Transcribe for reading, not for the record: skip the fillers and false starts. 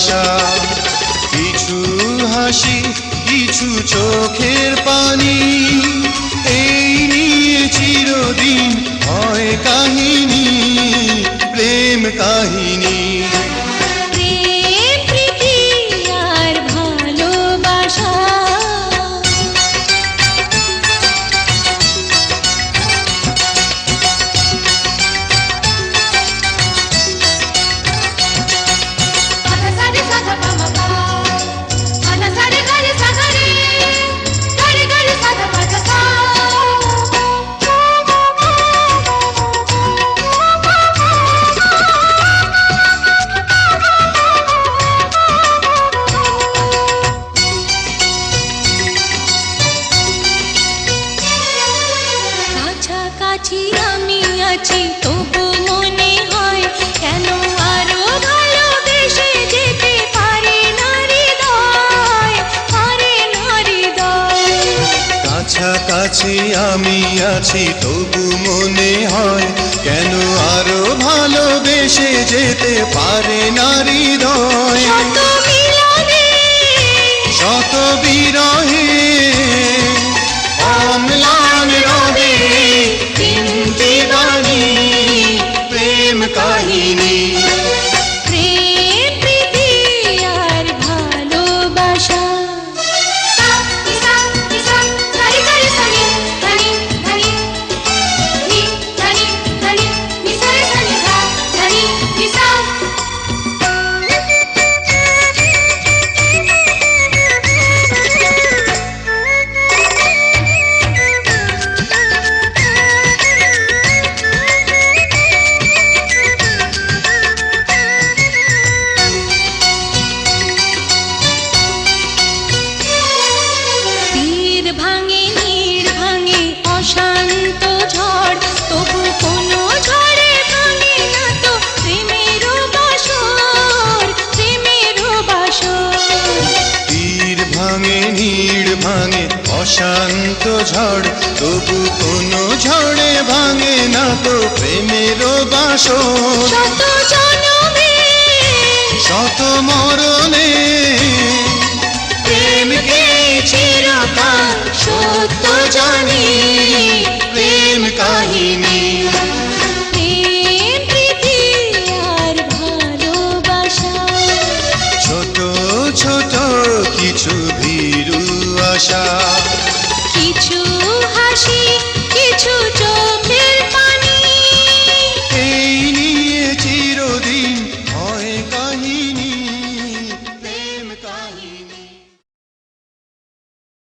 আশা, কিছু হাসি কিছু চোখের পানি, এই নিয়ে চিরদিন হয় কাহিনী, প্রেম কাহিনী। কাছাকাছি আমি আছি তবু মনে হয় কেন আরো ভালোবেসে যেতে পারে না হৃদয়, পারে না হৃদয়। কাছাকাছি আমি আছি তবু মনে হয় কেন আরো ভালোবেসে যেতে পারে না হৃদয়। শত মিলনে শত বিরহে অম্লান রবে তিনটি বাণী, প্রেম কাহিনী। প্রেম প্রীতি আর ভালোবাসা। ভাঙে নীড় ভাঙে অশান্ত ঝড়, তবু কোনো ঝড়ে ভাঙে না তো প্রেমের বাসর, প্রেমের বাসর। তীর ভাঙে নীড় ভাঙে অশান্ত ঝড়, তবু কোনো ঝড়ে ভাঙে না তো প্রেমের বাসর। শত জনমে শত মরণে প্রেমকে চিরকাল সত্য জানি, প্রেম কাহিনী। প্রেম প্রীতি আর ভালোবাসা। ছোট ছোট কিছু ভীরু আশা, কিছু